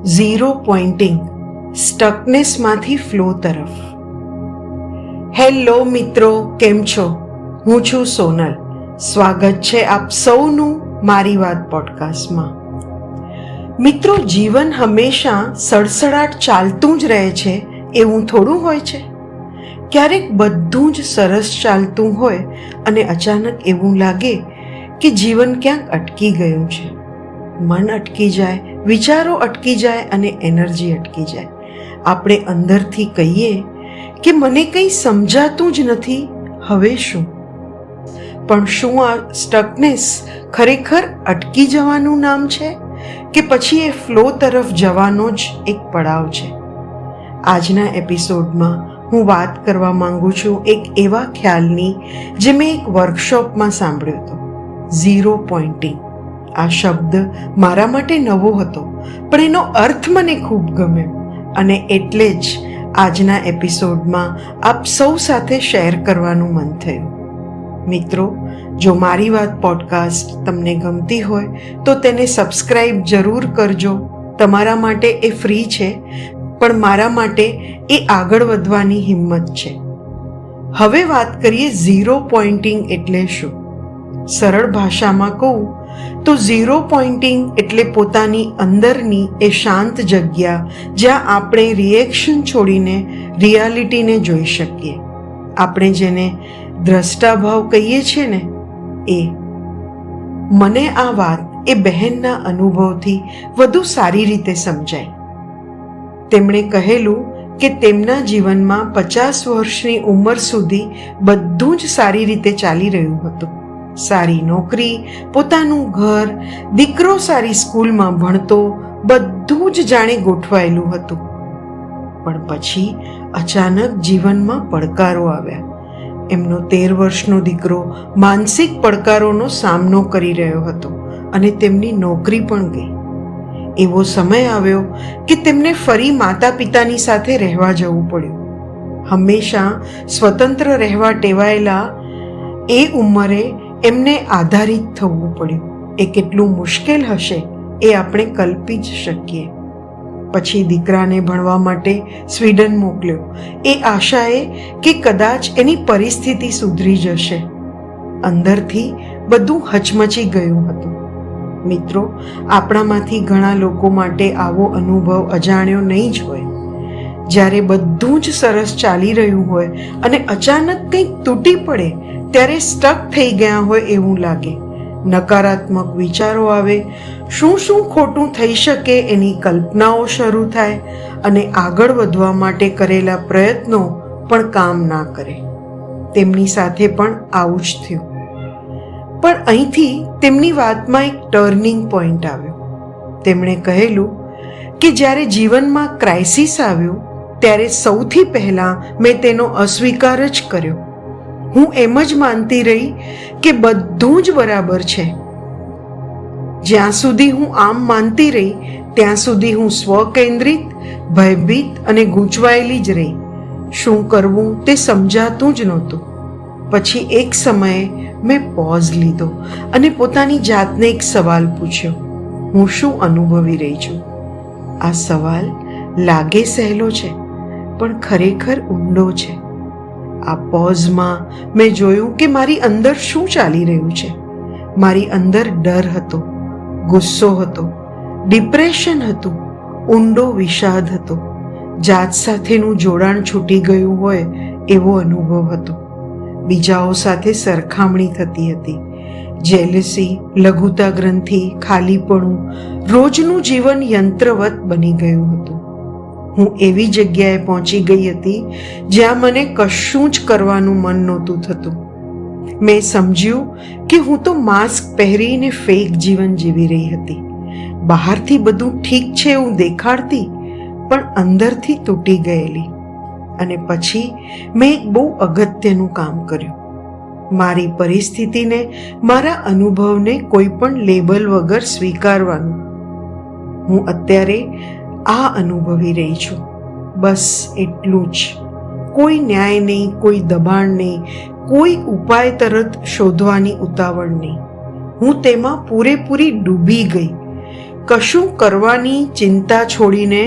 Zero Poynting, સ્ટકનેસમાંથી flow તરફ. Hello મિત્રો, કેમ છો? હું છું સોનલ. સ્વાગત છે આપ સૌનું મારી વાત પોડકાસ્ટમાં. મિત્રો, જીવન હંમેશા સડસડાટ ચાલતું જ રહે છે એવું થોડું હોય છે. ક્યારેક બધું જ સરસ ચાલતું હોય અને અચાનક એવું લાગે કે જીવન ક્યાંક અટકી ગયું છે. મન અટકી જાય, વિચારો અટકી જાય અને એનર્જી અટકી જાય. આપણે અંદરથી કહીએ કે મને કંઈ સમજાતું જ નથી, હવે શું? પણ શું આ સ્ટકનેસ ખરેખર અટકી જવાનું નામ છે કે પછી એ ફ્લો તરફ જવાનો જ એક પડાવ છે? આજના એપિસોડમાં હું વાત કરવા માંગુ છું એક એવા ખ્યાલની જે મેં એક વર્કશોપમાં સાંભળ્યો હતો, ઝીરો પોઇન્ટિંગ. આ શબ્દ મારા માટે નવો હતો, પણ એનો અર્થ મને ખૂબ ગમ્યો અને એટલે જ આજના એપિસોડમાં આપ સૌ સાથે શેર કરવાનું મન થયું. મિત્રો, જો મારી વાત પોડકાસ્ટ તમને ગમતી હોય તો તેને સબસ્ક્રાઈબ જરૂર કરજો. તમારા માટે એ ફ્રી છે, પણ મારા માટે એ આગળ વધવાની હિંમત છે. હવે વાત કરીએ ઝીરો પોઇન્ટિંગ એટલે શું. સરળ ભાષામાં કહું તો ઝીરો પોઇન્ટિંગ એટલે પોતાની અંદરની એ શાંત જગ્યા જ્યાં આપણે રિએક્શન છોડીને રિયાલિટીને જોઈ શકીએ. આપણે જેને દ્રષ્ટાભાવ કહીએ છીએ ને, એ. મને આ વાત એ બહેનના અનુભવથી વધુ સારી રીતે સમજાય. તેમણે કહેલું કે તેમના જીવનમાં 50 વર્ષની ઉંમર સુધી બધું જ સારી રીતે ચાલી રહ્યું હતું. સારી નોકરી, પોતાનું ઘર, દીકરો સારી સ્કૂલમાં ભણતો, બધું જ જાણે ગોઠવાયેલું હતું. પણ પછી અચાનક જીવનમાં પડકારો આવ્યા. એમનો 13 વર્ષનો દીકરો માનસિક પડકારોનો સામનો કરી રહ્યો હતો અને તેમની નોકરી પણ ગઈ. એવો સમય આવ્યો કે તેમને ફરી માતા પિતાની સાથે રહેવા જવું પડ્યું. હંમેશા સ્વતંત્ર રહેવા ટેવાયેલા એ ઉંમરે એમને આધારિત થવું પડ્યું. એ કેટલું મુશ્કેલ હશે એ આપણે કલ્પી જ શકીએ. પછી દીકરાને ભણવા માટે સ્વીડન મોકલ્યો, એ આશાએ કે કદાચ એની પરિસ્થિતિ સુધરી જશે. અંદરથી બધું હચમચી ગયું હતું. મિત્રો, આપણામાંથી ઘણા લોકો માટે આવો અનુભવ અજાણ્યો નહીં જ હોય. જ્યારે બધું જ સરસ ચાલી રહ્યું હોય અને અચાનક કંઈક તૂટી પડે ત્યારે સ્ટક થઈ ગયા હોય એવું લાગે. નકારાત્મક વિચારો આવે, શું શું ખોટું થઈ શકે એની કલ્પનાઓ શરૂ થાય અને આગળ વધવા માટે કરેલા પ્રયત્નો પણ કામ ના કરે. તેમની સાથે પણ આવું જ થયું. પણ અહીંથી તેમની વાતમાં એક ટર્નિંગ પોઈન્ટ આવ્યો. તેમણે કહેલું કે જ્યારે જીવનમાં ક્રાઇસિસ આવ્યું ત્યારે સૌથી પહેલાં મેં તેનો અસ્વીકાર જ કર્યો. હું એમ જ માનતી રહી કે બધું જ બરાબર છે. જ્યાં સુધી હું આમ માનતી રહી ત્યાં સુધી હું સ્વકેન્દ્રિત, ભયભીત અને ગૂંચવાયેલી જ રહી. શું કરવું તે સમજાતું જ નહોતું. પછી એક સમયે મેં પોઝ લીધો અને પોતાની જાતને એક સવાલ પૂછ્યો, હું શું અનુભવી રહી છું? આ સવાલ લાગે સહેલો છે, પણ ખરેખર ઊંડો છે. આ પોઝમાં મેં જોયું કે મારી અંદર શું ચાલી રહ્યું છે. મારી અંદર ડર હતો, ગુસ્સો હતો, ડિપ્રેશન હતું, ઊંડો વિષાદ હતો, જાત સાથેનું જોડાણ છૂટી ગયું હોય એવો અનુભવ હતો. બીજાઓ સાથે સરખામણી થતી હતી. જેલસી, લઘુતા ગ્રંથિ, ખાલીપણું, રોજનું જીવન યંત્રવત બની ગયું હતું. હું એવી જગ્યાએ પહોંચી ગઈ હતી જ્યાં મને કશું જ કરવાનું મન નહોતું થતું. મેં સમજ્યું કે હું તો માસ્ક પહેરીને ફેક જીવન જીવી રહી હતી. બહારથી બધું ઠીક છે એવું દેખાડતી, પણ અંદરથી તૂટી ગયેલી. અને પછી મેં એક બહુ અગત્યનું કામ કર્યું. મારી પરિસ્થિતિને, મારા અનુભવને કોઈ પણ લેબલ વગર સ્વીકારવાનું. હું અત્યારે આ અનુભવી રહી છું, બસ એટલું જ. કોઈ ન્યાય નહીં, કોઈ દબાણ નહીં, કોઈ ઉપાય તરત શોધવાની ઉતાવળ નહીં. હું તેમાં પૂરેપૂરી ડૂબી ગઈ. કશું કરવાની ચિંતા છોડીને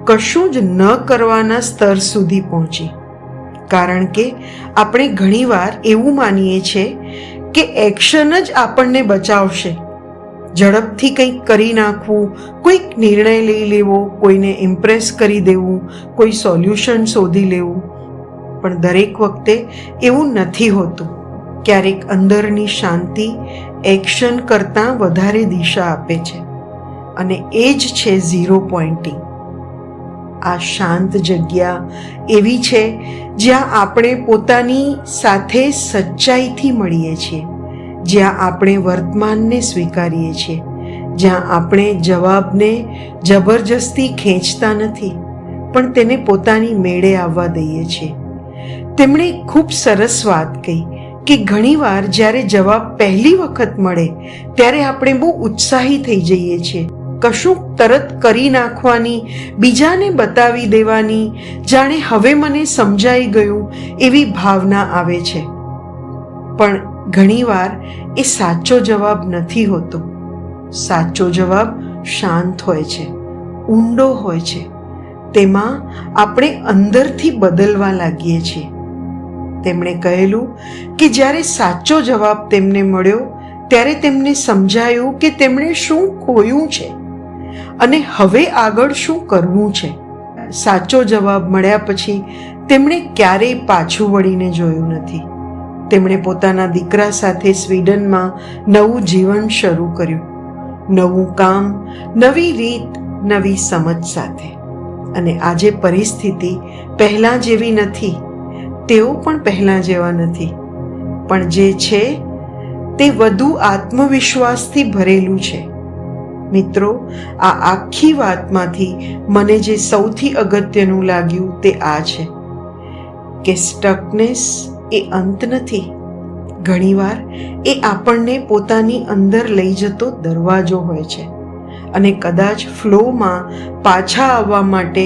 કશું જ ન કરવાના સ્તર સુધી પહોંચી. કારણ કે આપણે ઘણીવાર એવું માનીએ છીએ કે એક્શન જ આપણને બચાવશે. ઝડપથી કંઈક કરી નાખવું, કોઈક નિર્ણય લઈ લેવો, કોઈને ઇમ્પ્રેસ કરી દેવું, કોઈ સોલ્યુશન શોધી લેવું. પણ દરેક વખતે એવું નથી હોતું. ક્યારેક અંદરની શાંતિ એક્શન કરતાં વધારે દિશા આપે છે, અને એ જ છે ઝીરો પોઇન્ટિંગ. આ શાંત જગ્યા એવી છે જ્યાં આપણે પોતાની સાથે સચ્ચાઈથી મળીએ છીએ, જ્યાં આપણે વર્તમાનને સ્વીકારીએ છીએ, જ્યાં આપણે જવાબને જબરજસ્તી ખેંચતા નથી, પણ તેને પોતાની મેળે આવવા દઈએ છીએ. તેમણે ખૂબ સરસ વાત કહી કે ઘણીવાર જ્યારે જવાબ પહેલી વખત મળે ત્યારે આપણે બહુ ઉત્સાહી થઈ જઈએ છીએ. કશું તરત કરી નાખવાની, બીજાને બતાવી દેવાની, જાણે હવે મને સમજાઈ ગયું એવી ભાવના આવે છે. પણ ઘણીવાર એ સાચો જવાબ નથી હોતો. સાચો જવાબ શાંત હોય છે, ઊંડો હોય છે. તેમાં આપણે અંદરથી બદલવા લાગીએ છીએ. તેમણે કહેલું કે જ્યારે સાચો જવાબ તેમને મળ્યો ત્યારે તેમને સમજાયું કે તેમણે શું ખોયું છે અને હવે આગળ શું કરવું છે. સાચો જવાબ મળ્યા પછી તેમણે ક્યારેય પાછું વળીને જોયું નથી. તેમણે પોતાના દીકરા સાથે સ્વીડનમાં નવું જીવન શરૂ કર્યું. નવું કામ, નવી રીત, નવી સમજ સાથે. અને આજે પરિસ્થિતિ પહેલાં જેવી નથી, તેઓ પણ પહેલાં જેવા નથી, પણ જે છે તે વધુ આત્મવિશ્વાસથી ભરેલું છે. મિત્રો, આ આખી વાતમાંથી મને જે સૌથી અગત્યનું લાગ્યું તે આ છે કે સ્ટકનેસ એ અંત નથી. ઘણીવાર એ આપણને પોતાની અંદર લઈ જતો દરવાજો હોય છે, અને કદાચ ફ્લોમાં પાછા આવવા માટે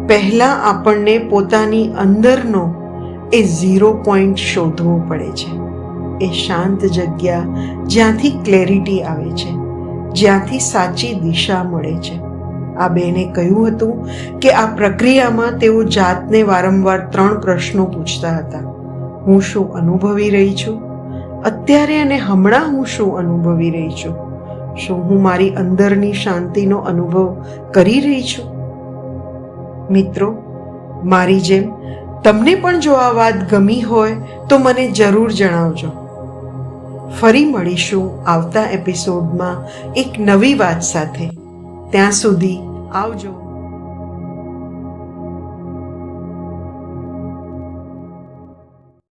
પહેલાં આપણને પોતાની અંદરનો એ ઝીરો પોઈન્ટ શોધવો પડે છે. એ શાંત જગ્યા જ્યાંથી ક્લેરિટી આવે છે, જ્યાંથી સાચી દિશા મળે છે. આ બેને કહ્યું હતું કે આ પ્રક્રિયામાં તેઓ જાતને વારંવાર 3 પ્રશ્નો પૂછતા હતા. હું શું અનુભવી રહી છું અત્યારે, અને હમણાં હું શું અનુભવી રહી છું? શું હું મારી અંદરની શાંતિનો અનુભવ કરી રહી છું? મિત્રો, મારી જેમ તમને પણ જો આ વાત ગમી હોય તો મને જરૂર જણાવજો. ફરી મળીશું આવતા એપિસોડમાં એક નવી વાત સાથે. ત્યાં સુધી આવજો.